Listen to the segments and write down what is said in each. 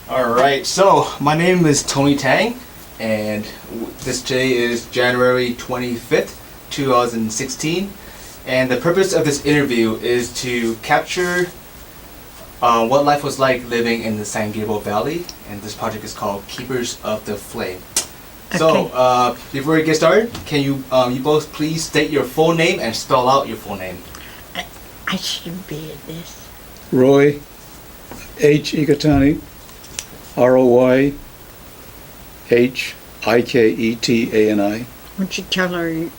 Alright, so my name is Tony Tang, and this day is January 25th, 2016. And the purpose of this interview is to capture what life was like living in the San Gabriel Valley, and this project is called Keepers of the Flame. Okay. So, before we get started, can you both please state your full name and spell out your full name? I shouldn't be in this. Roy H. Iketani, ROY H Iketani. Why don't you tell her you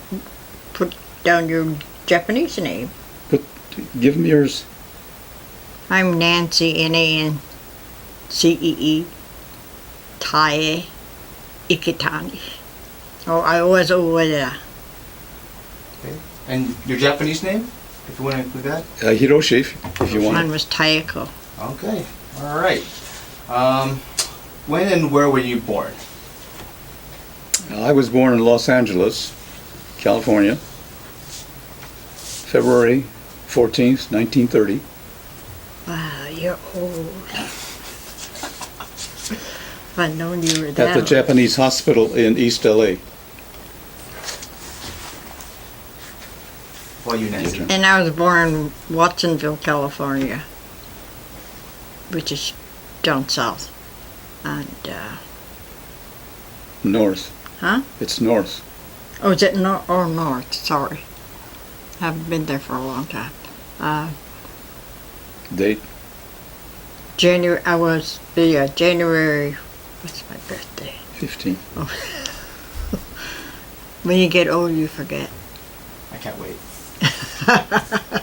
put down your Japanese name? Give them yours. I'm Nancee, Nancee, Tae, Iketani. Oh, I was Ueda. Okay. And your Japanese name, if you want to include that? Hiroshi, if you Mine want. was Taeko. Okay, alright. When and where were you born? I was born in Los Angeles, California, February 14th, 1930. Wow, you're old. If I'd known you were At that the old. Japanese hospital in East LA. Well, you, Nancee. Okay. And I was born in Watsonville, California, which is down south. And, North. huh? It's north. Oh, is it north? Oh, north, sorry. Haven't been there for a long time. Date. January, January, what's my birthday? 15. When you get old, you forget. I can't wait.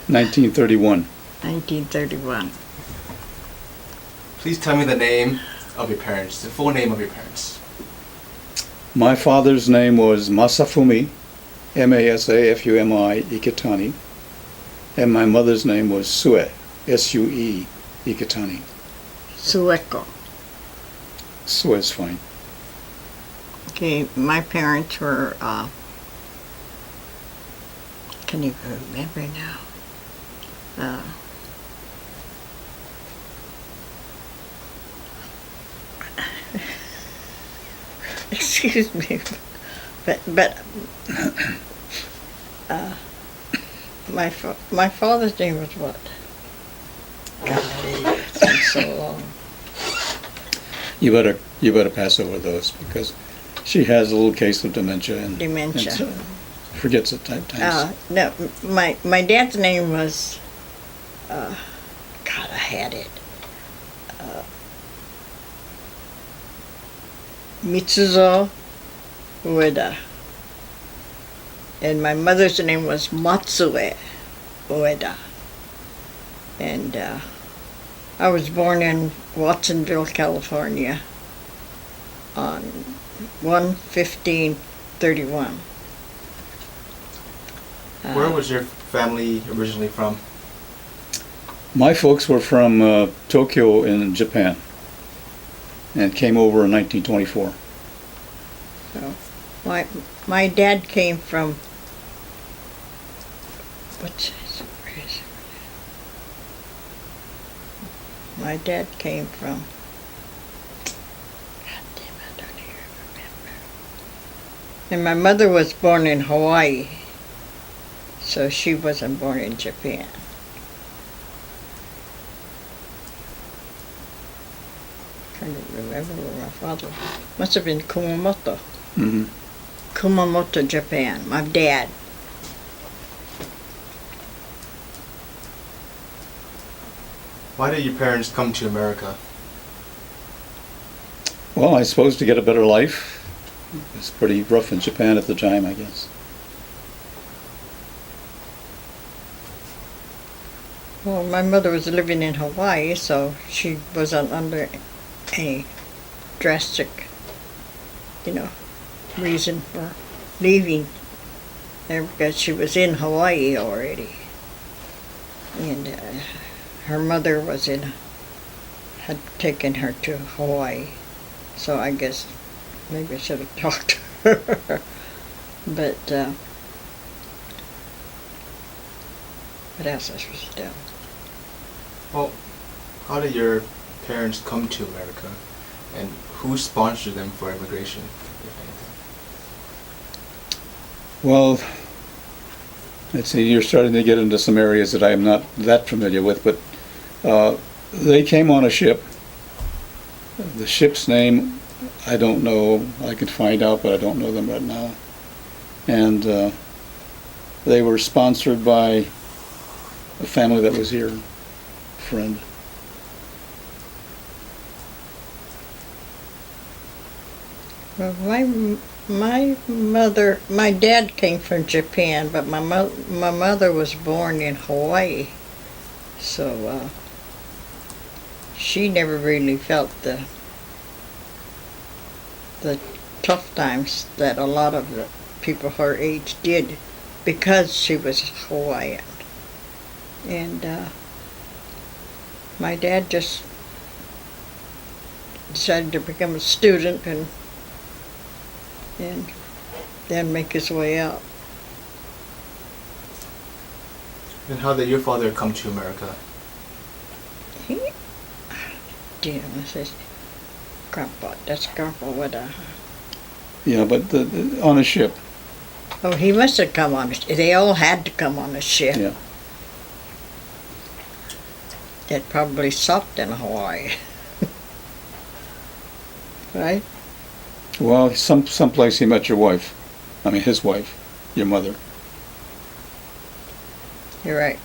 1931. 1931. Please tell me the name of your parents, the full name of your parents. My father's name was Masafumi, Masafumi Iketani, and my mother's name was Sue, Sue Iketani. Sueko. Sue is fine. Okay, my parents were, can't even remember now. Excuse me, but my father's name was what? God, it's been so long. You better pass over those because she has a little case of dementia and Dementia. so forgets at times. No, my dad's name was, God, I had it. Mitsuzo Ueda. And my mother's name was Matsue Ueda. And I was born in Watsonville, California on 1/15/31. Where was your family originally from? My folks were from Tokyo in Japan and came over in 1924. So my dad came from, where is it? My dad came from, God damn, I don't even remember. And my mother was born in Hawaii, so she wasn't born in Japan. Trying to remember where my father must have been Kumamoto. Mm-hmm. Kumamoto, Japan. My dad. Why did your parents come to America? Well, I suppose to get a better life. It was pretty rough in Japan at the time, I guess. Well, my mother was living in Hawaii, so she wasn't under any drastic, reason for leaving there because she was in Hawaii already. And her mother had taken her to Hawaii. So I guess maybe I should have talked to her. But what else I supposed to do? Well, how did your parents come to America? And who sponsored them for immigration, if anything? Well, let's see, you're starting to get into some areas that I am not that familiar with, but they came on a ship. The ship's name, I don't know. I could find out, but I don't know them right now. And they were sponsored by a family that was here, a friend. Well, my dad came from Japan, but my mother was born in Hawaii, so she never really felt the tough times that a lot of the people her age did, because she was Hawaiian. And my dad just decided to become a student and then make his way out. And how did your father come to America? That's Grandpa with a... Yeah, but on a ship. Oh, he must have come on a ship. They all had to come on a ship. Yeah. It probably sucked in Hawaii. Right? Well, someplace he met your wife. I mean, his wife, your mother. You're right.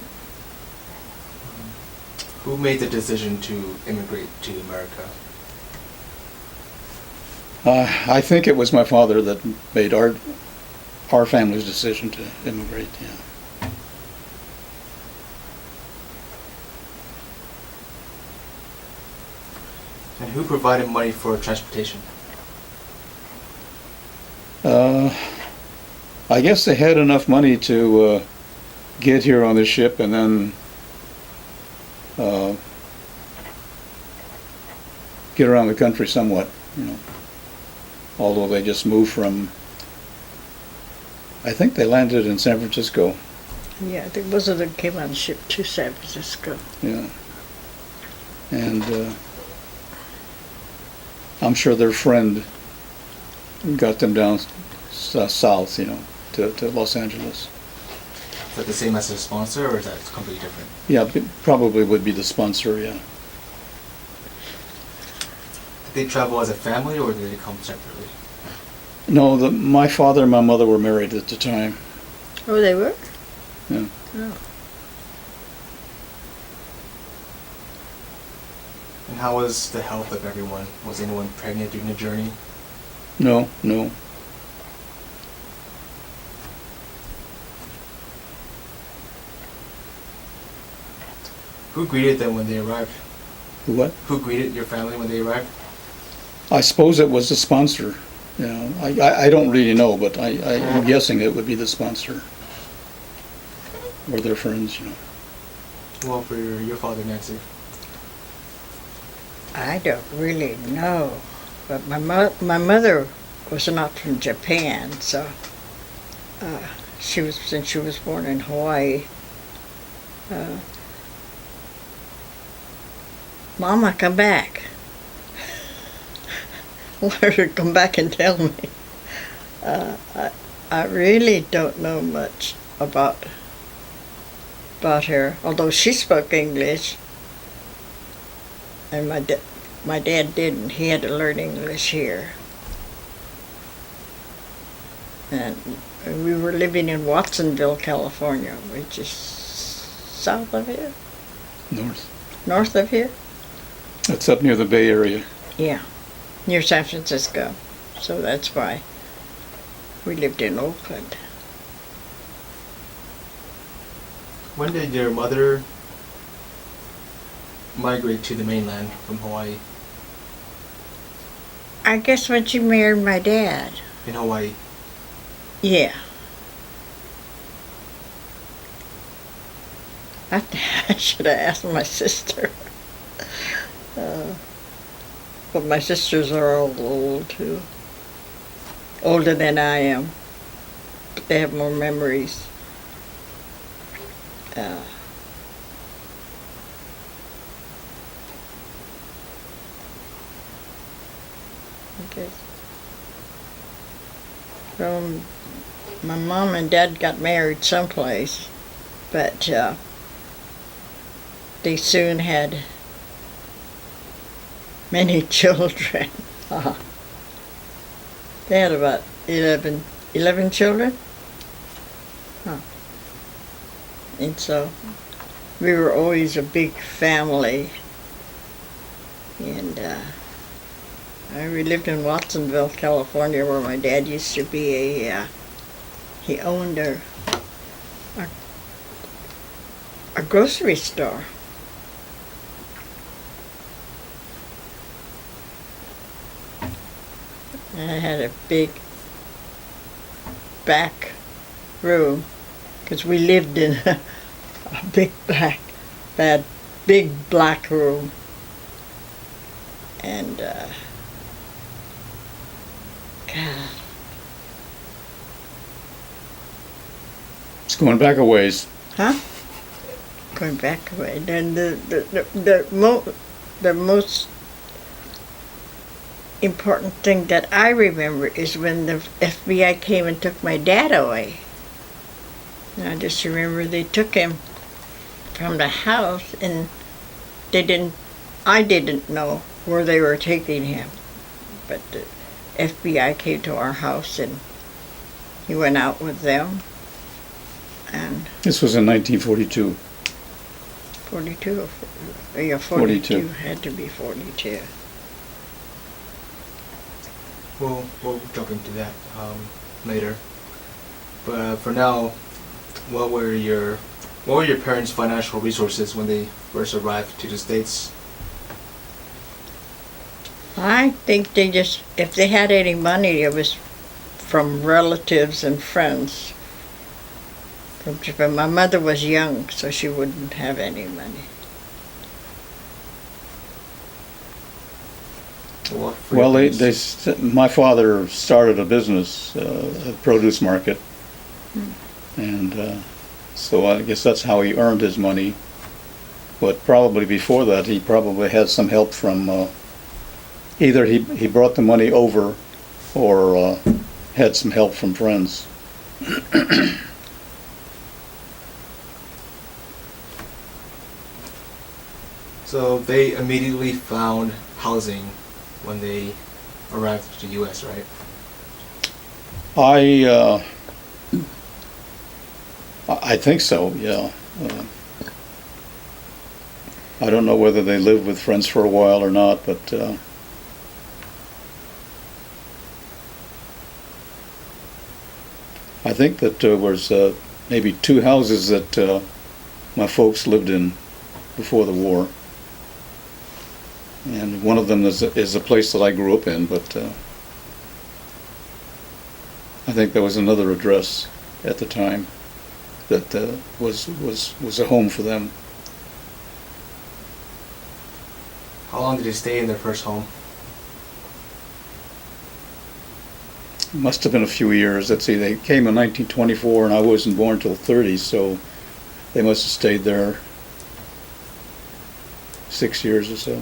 Who made the decision to immigrate to America? I think it was my father that made our family's decision to immigrate. Yeah. And who provided money for transportation? I guess they had enough money to get here on the ship and then get around the country somewhat, you know. Although they just moved from, I think they landed in San Francisco. Yeah, I think most of them came on the ship to San Francisco. Yeah. And I'm sure their friend got them down south, you know, to Los Angeles. Is that the same as a sponsor, or is that completely different? Yeah, probably would be the sponsor, yeah. Did they travel as a family, or did they come separately? No, my father and my mother were married at the time. Oh, they were? Yeah. Oh. And how was the health of everyone? Was anyone pregnant during the journey? No. Who greeted them when they arrived? What? Who greeted your family when they arrived? I suppose it was the sponsor. You know, I don't really know, but I'm guessing it would be the sponsor or their friends, you know. Well, for your father, Nancee. I don't really know, but my mother was not from Japan, so since she was born in Hawaii. Mama, come back. Let her come back and tell me. I really don't know much about her, although she spoke English, and my dad didn't. He had to learn English here. And we were living in Watsonville, California, which is south of here. North of here? It's up near the Bay Area. Yeah, near San Francisco. So that's why we lived in Oakland. When did your mother migrate to the mainland from Hawaii? I guess when she married my dad. In Hawaii? Yeah. I should have asked my sister. But my sisters are all old too. Older than I am. But they have more memories. Okay. So my mom and dad got married someplace, but they soon had many children. They had about 11 children. And so we were always a big family. And we lived in Watsonville, California, where my dad used to be he owned a grocery store. And I had a big back room, because we lived in a big black room. And, God. It's going back a ways. Huh? Going back a way. Then the most important thing that I remember is when the FBI came and took my dad away. And I just remember they took him from the house, and I didn't know where they were taking him. But the FBI came to our house, and he went out with them. And This was in 1942. 42 or yeah, 42. Had to be 42. We'll jump into that later. But for now, what were your parents' financial resources when they first arrived to the States? I think they just, if they had any money, it was from relatives and friends. From Japan. My mother was young, so she wouldn't have any money. Well, my father started a business, a produce market, and so I guess that's how he earned his money. But probably before that, he probably had some help from either he brought the money over, or had some help from friends. So they immediately found housing when they arrived to the U.S., right? I think so, yeah. I don't know whether they lived with friends for a while or not, but I think that there was maybe 2 houses that my folks lived in before the war. And one of them is a place that I grew up in, but I think there was another address at the time that was a home for them. How long did they stay in their first home? It must have been a few years. Let's see, they came in 1924, and I wasn't born till 30, so they must have stayed there 6 years or so.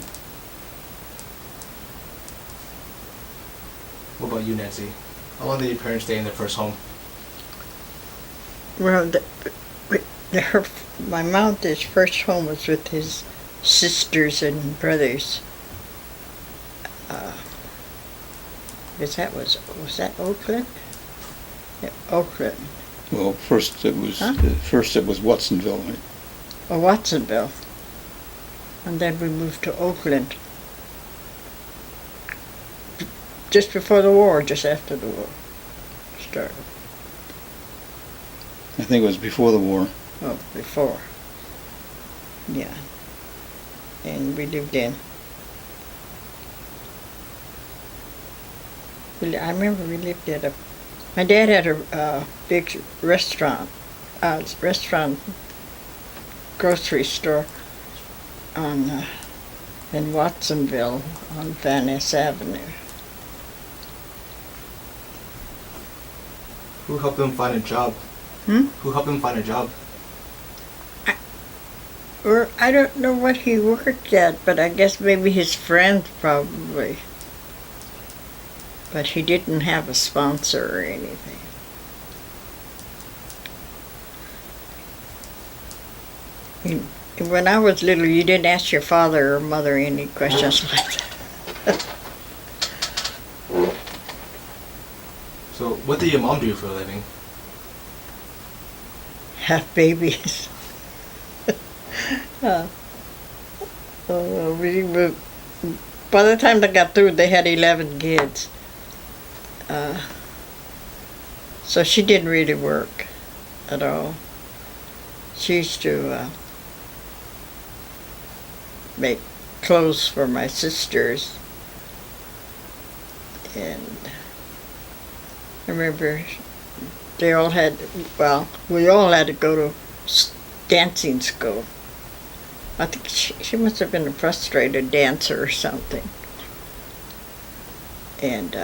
What about you, Nancee? How long did your parents stay in their first home? Well, my mother's first home was with his sisters and brothers. Was that Oakland? Yeah, Oakland. Well, first it was Watsonville. Right? Or Watsonville. And then we moved to Oakland. Just before the war, just after the war started. I think it was before the war. Oh, before. Yeah. And we lived in. I remember we lived at my dad had a big restaurant, grocery store in Watsonville on Van Ness Avenue. Who helped them find a job? Who helped them find a job? I don't know what he worked at, but I guess maybe his friends probably. but he didn't have a sponsor or anything. When I was little, you didn't ask your father or mother any questions like that. So, what did your mom do for a living? Have babies. By the time they got through, they had 11 kids. So she didn't really work at all. She used to make clothes for my sisters. And I remember we all had to go to dancing school. I think she must have been a frustrated dancer or something. And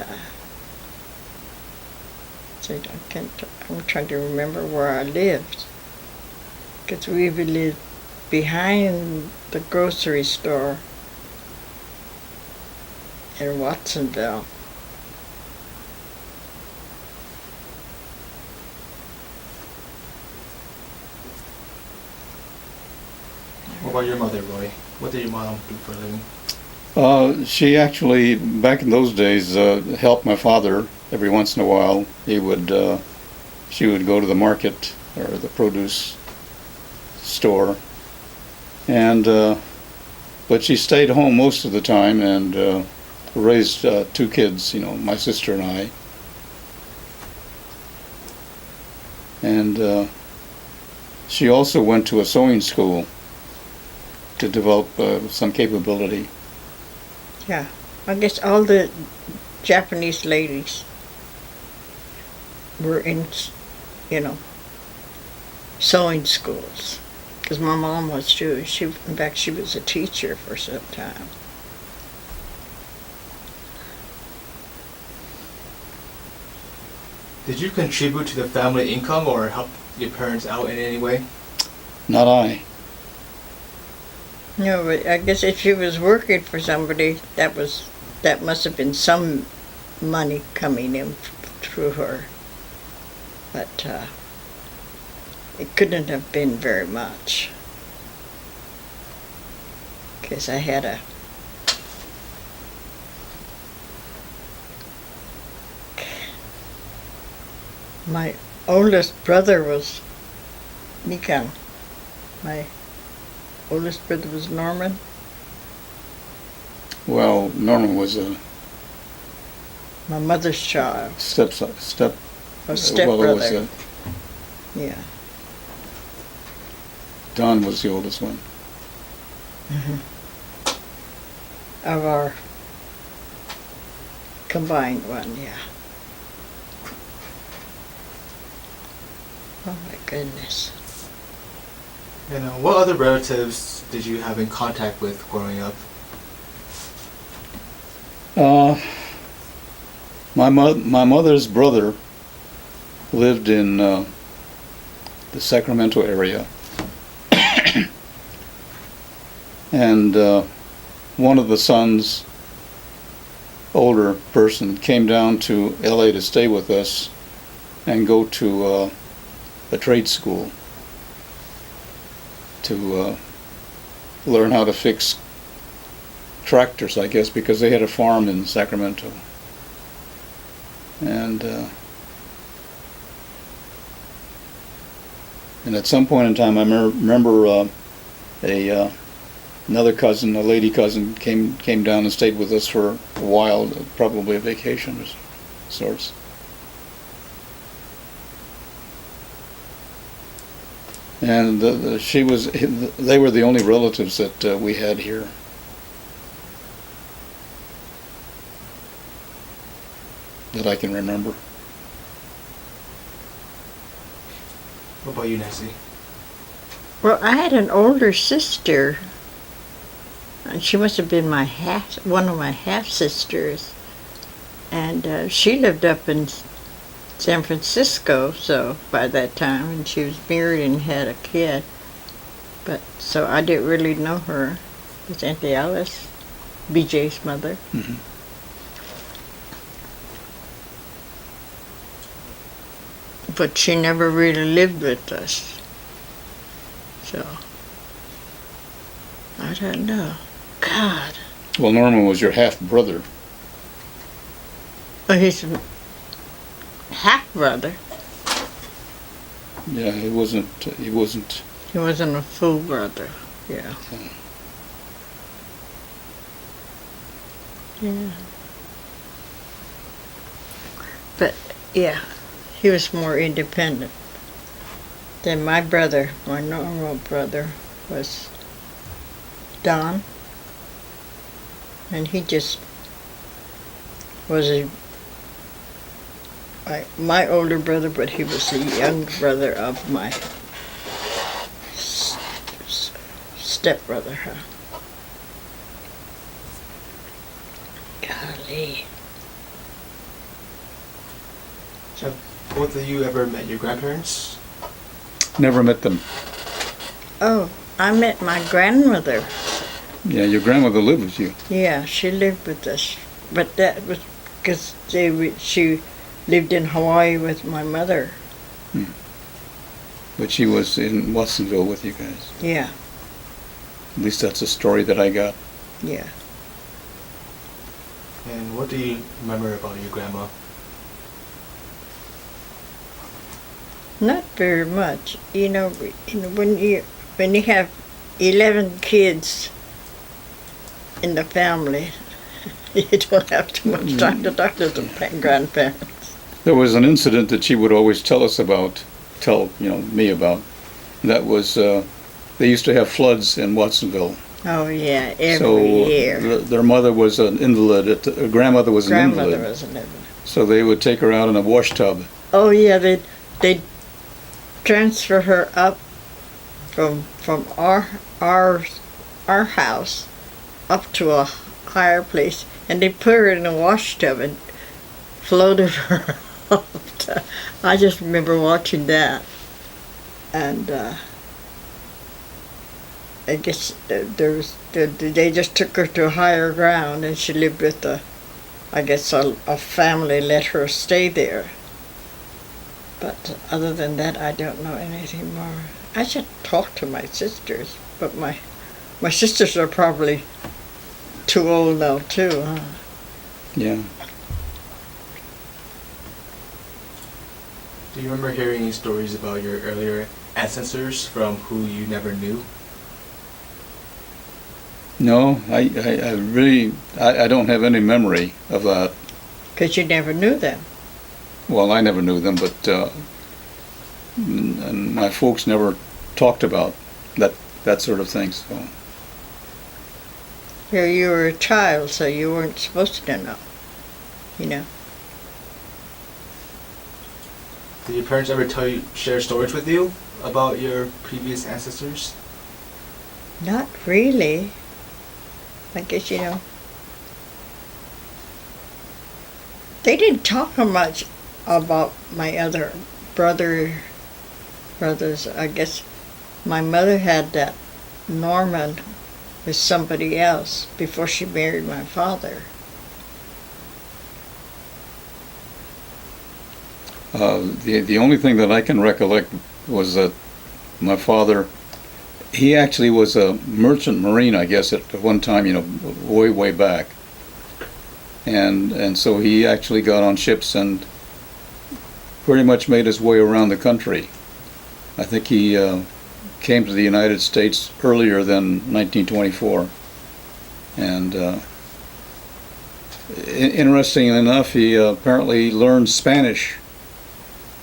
I'm trying to remember where I lived. Because we lived behind the grocery store in Watsonville. What about your mother, Roy? What did your mom do for a living? She actually, back in those days, helped my father every once in a while. She would go to the market or the produce store, and but she stayed home most of the time and raised 2 kids. My sister and I. And she also went to a sewing school to develop some capability. Yeah, I guess all the Japanese ladies were in, sewing schools. Because my mom was too. In fact, she was a teacher for some time. Did you contribute to the family income or help your parents out in any way? Not I. No, but I guess if she was working for somebody, that must have been some money coming in through her. But it couldn't have been very much. Because I had my oldest brother was Mikan. My oldest brother was Norman. Well, Norman was a My mother's child. stepbrother. Stepbrother. Yeah. Don was the oldest one. Of our combined one, yeah. Oh my goodness. And what other relatives did you have in contact with growing up? My mother's brother lived in the Sacramento area. And one of the sons, older person, came down to LA to stay with us and go to a trade school to learn how to fix tractors, I guess, because they had a farm in Sacramento. And at some point in time, I remember another cousin, a lady cousin, came down and stayed with us for a while, probably a vacation of sorts. And they were the only relatives that we had here. That I can remember. What about you, Nancee? Well, I had an older sister. And she must have been one of my half-sisters. And she lived up in San Francisco, so by that time, and she was married and had a kid. But so I didn't really know her. It was Auntie Alice, BJ's mother. Mm-hmm. but she never really lived with us. So, I don't know. God. Well, Norman was your half-brother. But he's a half-brother. Yeah, he wasn't, He wasn't a full brother. Yeah. Yeah. But, yeah, he was more independent. Then my brother, my normal brother, was Don. And he just was my older brother, but he was the younger brother of my stepbrother, huh? Golly. Have both of you ever met your grandparents? Never met them. Oh, I met my grandmother. Yeah, your grandmother lived with you. Yeah, she lived with us. But that was because she lived in Hawaii with my mother. But she was in Watsonville with you guys. Yeah, At least that's a story that I got. yeah. And what do you remember about your grandma? Not very much. You know, when you have 11 kids in the family, you don't have too much time to talk to the grandparents. There was an incident that she would always tell me about. That was, they used to have floods in Watsonville. Oh yeah, every So year. their mother was an invalid. Grandmother was an Grandmother invalid. was an invalid. So they would take her out in a wash tub. Oh yeah, they transfer her up from our house up to a higher place, and they put her in a wash tub and floated her up. I just remember watching that, and I guess they just took her to a higher ground, and she lived with a family let her stay there. But other than that, I don't know anything more. I should talk to my sisters, but my sisters are probably too old now too, huh? Yeah. Do you remember hearing any stories about your earlier ancestors from who you never knew? No, I really don't have any memory of that. 'Cause you never knew them. Well, I never knew them, but and my folks never talked about that sort of thing. So Here you were a child, so you weren't supposed to know, you know. Did your parents ever share stories with you about your previous ancestors? Not really. I guess, you know, they didn't talk much about my other brothers. I guess my mother had that Norman with somebody else before she married my father. the only thing that I can recollect was that my father, he actually was a merchant marine, I guess, at one time, way back. And so he actually got on ships and pretty much made his way around the country. I think he came to the United States earlier than 1924. And interestingly enough, he apparently learned Spanish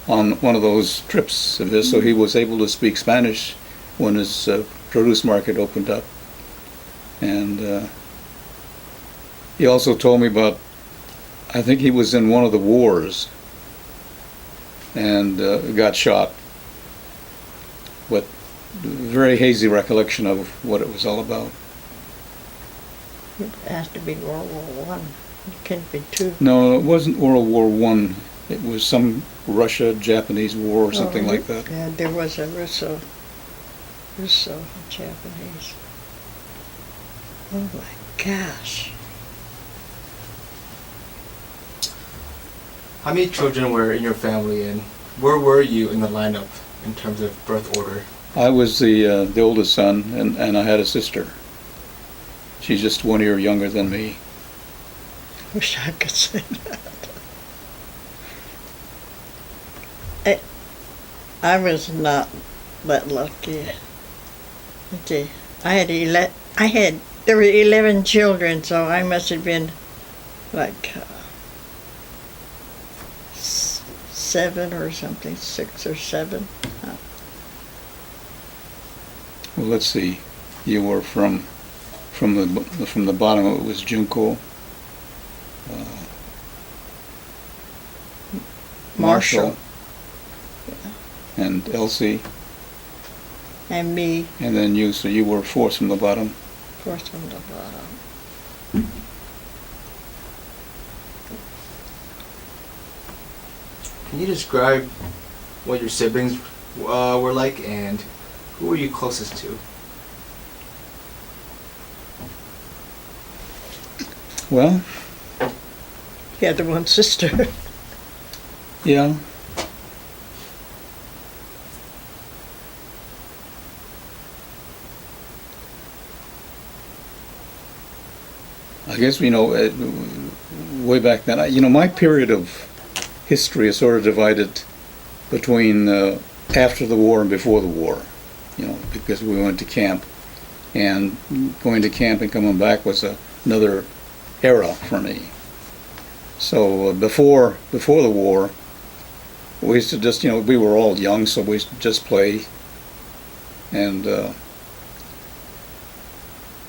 on one of those trips of his, so he was able to speak Spanish when his produce market opened up. And he also told me about, I think he was in one of the wars and got shot. But very hazy recollection of what it was all about. It has to be World War One. It can't be two. No, it wasn't World War One. It was some Russia-Japanese war or something like that. Yeah, there was a Russo-Japanese. Oh my gosh. How many children were in your family, and where were you in the lineup in terms of birth order? I was the oldest son, and I had a sister. She's just 1 year younger than me. Wish I could say that. I was not that lucky. Okay, there were 11 children, so I must have been like 7 or something, 6 or 7. Well, let's see. You were from the bottom. It was Junko, Marshall, and Elsie, And me, and then you. So you were 4th from the bottom. fourth from the bottom. Can you describe what your siblings were like and who were you closest to? Well, He had the one sister. yeah. I guess, way back then, my period of history is sort of divided between after the war and before the war, because we went to camp, and going to camp and coming back was another era for me. So before the war, we used to just, we were all young, so we used to just play, and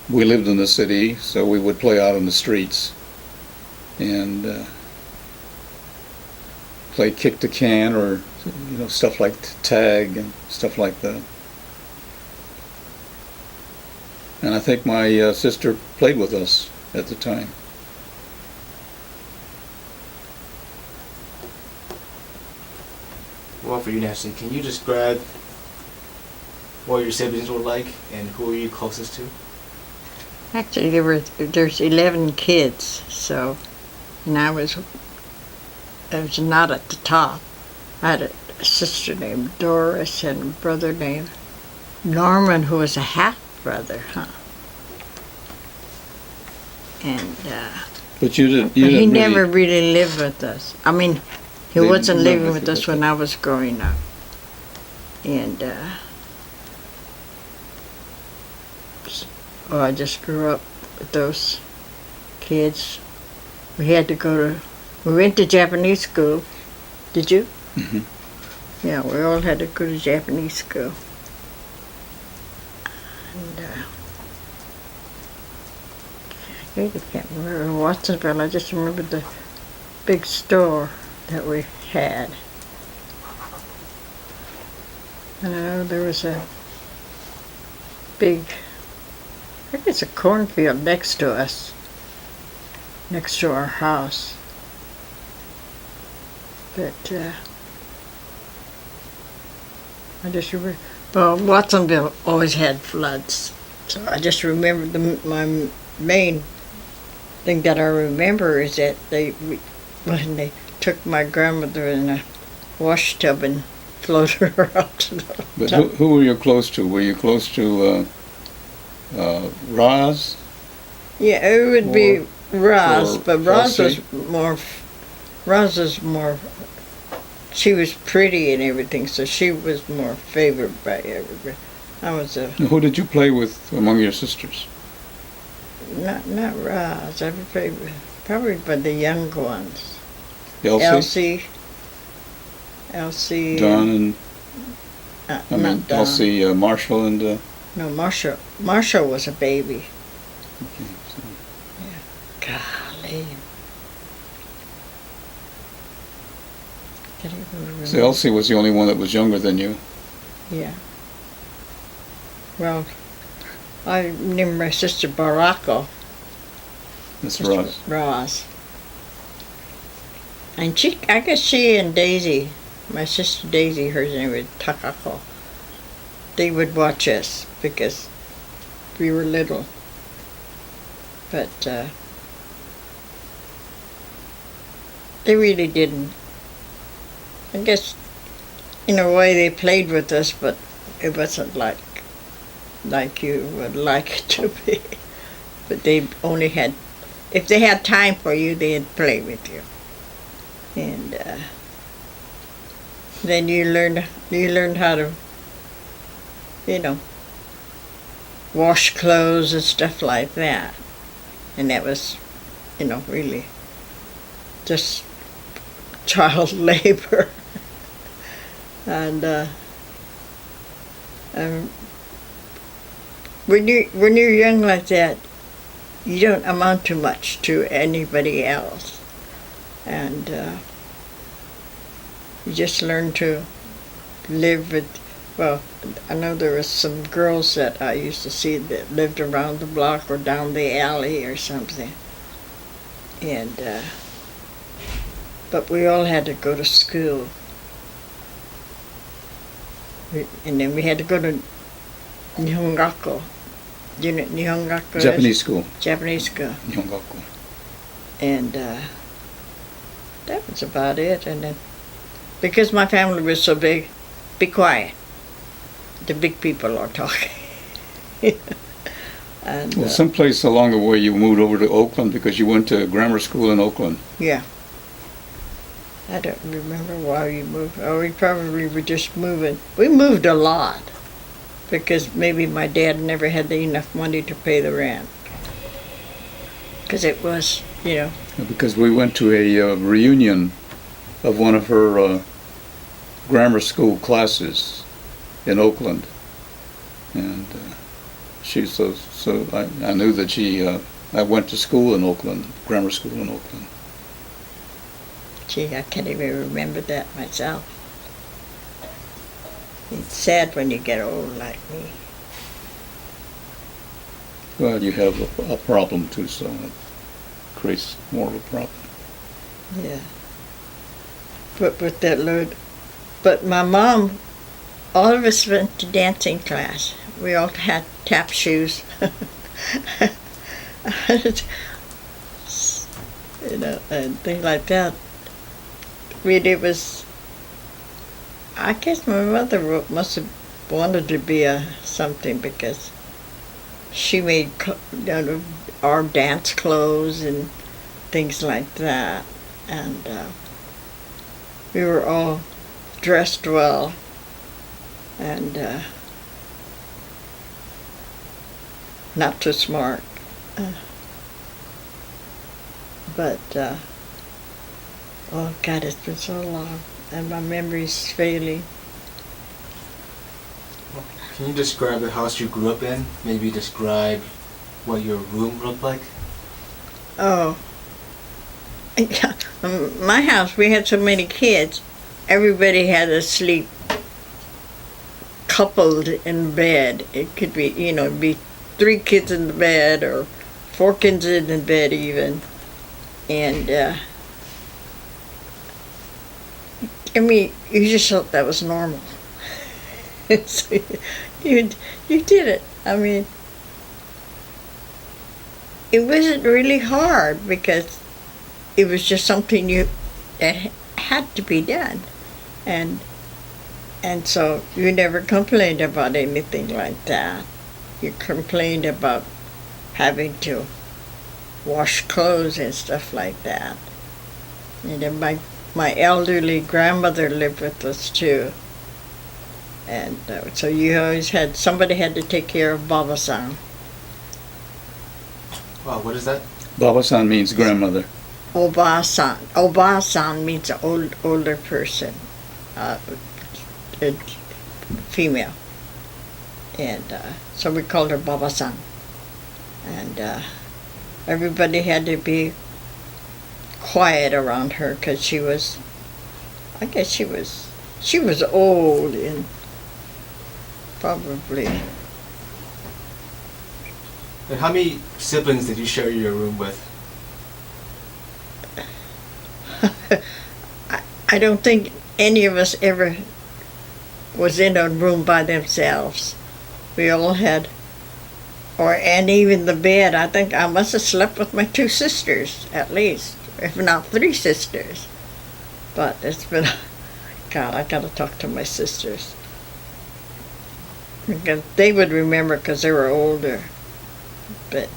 we lived in the city, so we would play out on the streets and play kick the can, or stuff like tag and stuff like that. And I think my sister played with us at the time. Well, for you, Nancee, can you describe what your siblings were like and who were you closest to? Actually, there's 11 kids, so, and I was not at the top. I had a sister named Doris and a brother named Norman, who was a half-brother, And, But you didn't. but he never really lived with us. I mean, he They wasn't never living with lived us with when I was growing up. And, I just grew up with those kids. We went to Japanese school. Did you? Hmm. Yeah, we all had to go to Japanese school. And, I really can't remember Watsonville. I just remember the big store that we had. And I know there was a big, I think it's a cornfield next to us, next to our house. But I just remember, well, Watsonville always had floods. So I just remember my main thing that I remember is that when they took my grandmother in a wash tub and floated her out to the But top. who were you close to? Were you close to Roz? Yeah, it would be Roz, or but Roz Elsie? was more, she was pretty and everything, so she was more favored by everybody. I was Who did you play with among your sisters? not Roz, I would play with, probably by the young ones. Elsie? Elsie. Don and Not Don. Elsie, Marshall and. No, Marshall was a baby. Okay, so. Golly. Can't even remember. So Elsie was the only one that was younger than you. Yeah. Well, I named my sister Barako. That's Which Roz. was Roz. And I guess she and Daisy, my sister Daisy, her name was Takako, they would watch us because we were little. But they really didn't. I guess in a way, they played with us, but it wasn't like you would like it to be. But they only had, if they had time for you, they'd play with you. And then you learned how to, wash clothes and stuff like that. And that was, really just child labor. And when you're young like that, you don't amount to much to anybody else, and you just learn to live with. Well, I know there was some girls that I used to see that lived around the block or down the alley or something, and but we all had to go to school. And then we had to go to Nihongaku. You know Nihongaku? Japanese school. Japanese school. Nihongaku. And that was about it. And then, because my family was so big, be quiet. The big people are talking. And, Well, someplace along the way you moved over to Oakland because you went to grammar school in Oakland. Yeah. I don't remember why we moved. Oh, we probably were just moving. We moved a lot because maybe my dad never had enough money to pay the rent. Because it was, Because we went to a reunion of one of her grammar school classes in Oakland, and I knew that I went to school in Oakland, grammar school in Oakland. Gee, I can't even remember that myself. It's sad when you get old like me. Well, you have a problem too, so it creates more of a problem. Yeah. But with that load, but my mom, all of us went to dancing class. We all had tap shoes. And things like that. It was, I guess my mother must have wanted to be something because she made our dance clothes and things like that. And we were all dressed well. And not too smart. But oh God, it's been so long, and my memory's failing. Can you describe the house you grew up in? Maybe describe what your room looked like? Oh, my house, we had so many kids. Everybody had to sleep coupled in bed. It could be, be 3 kids in the bed or 4 kids in the bed even. And you just thought that was normal. So you did it. It wasn't really hard because it was just something that had to be done, and so you never complained about anything like that. You complained about having to wash clothes and stuff like that. And then my elderly grandmother lived with us too. And so you always somebody had to take care of Baba-san. Wow, what is that? Baba-san means grandmother. Oba-san. Oba-san means an older person, a female. And so we called her Baba-san. And everybody had to be quiet around her because she was old and probably. And how many siblings did you share your room with? I don't think any of us ever was in a room by themselves. We all had, and even the bed, I think I must have slept with my 2 sisters at least, if not 3 sisters. But God, I gotta talk to my sisters. Because they would remember because they were older. But,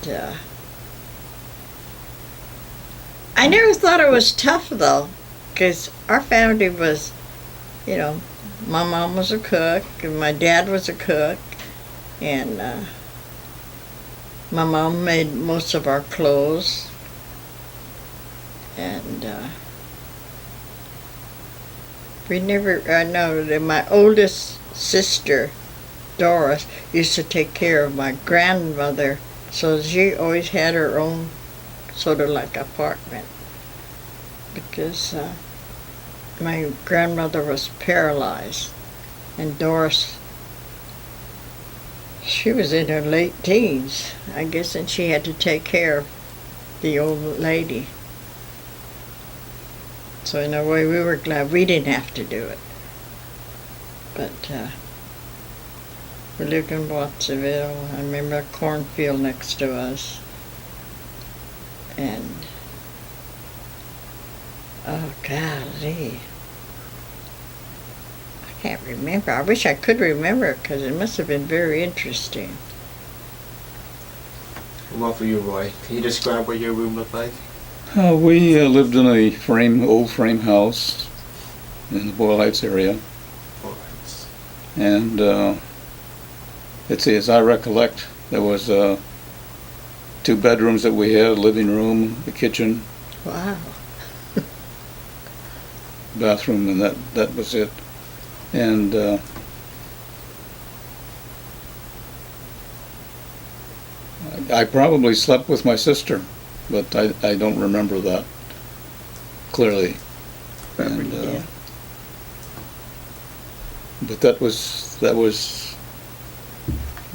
I never thought it was tough, though. Because our family was, you know, my mom was a cook, and my dad was a cook. And, my mom made most of our clothes. And, we never, I know that my oldest sister, Doris, used to take care of my grandmother, so she always had her own sort of like apartment. Because my grandmother was paralyzed, and Doris, she was in her late teens, I guess, and she had to take care of the old lady. So in a way, we were glad we didn't have to do it. But we lived in Watsonville. I remember a cornfield next to us. And, oh, golly. I can't remember. I wish I could remember because it must have been very interesting. Well, for you, Roy, can you describe what your room looked like? We lived in a old frame house in the Boyle Heights area. Alright. And let's see, as I recollect, there was 2 bedrooms that we had, a living room, a kitchen, Wow. bathroom, and that was it. And I probably slept with my sister, but I don't remember that clearly. And, Yeah. but that was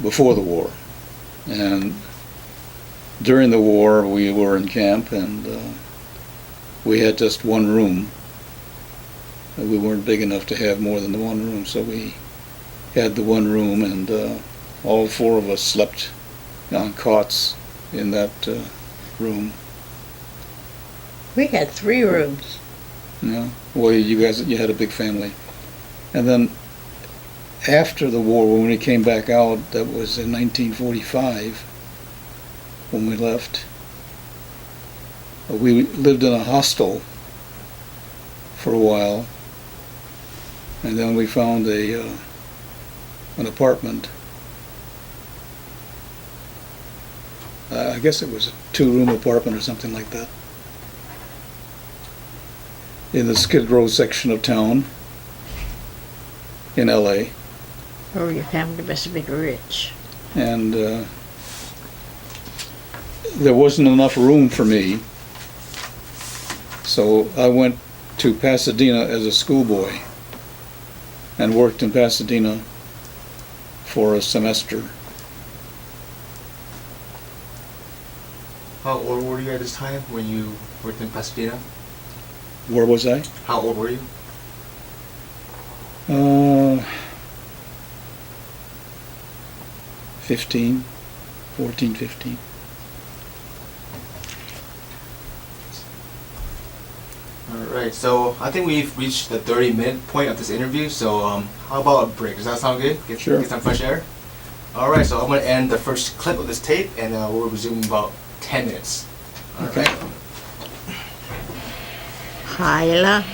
before the war, and during the war we were in camp, and we had just one room. We weren't big enough to have more than the one room, so we had the one room, and all 4 of us slept on cots in that room. We had 3 rooms. Yeah. Well, you had a big family. And then after the war, when we came back out, that was in 1945, when we left, we lived in a hostel for a while, and then we found an apartment. I guess it was a 2-room apartment or something like that, in the Skid Row section of town in LA. Oh, your family must have been rich. And there wasn't enough room for me, so I went to Pasadena as a schoolboy and worked in Pasadena for a semester. How old were you at this time when you worked in Pasadena? Where was I? How old were you? 14, 15. Alright, so I think we've reached the 30-minute point of this interview, so how about a break? Does that sound good? Sure. Get some fresh air? Alright, so I'm going to end the first clip of this tape, and we'll resume in about 10 minutes. Okay. Hyla.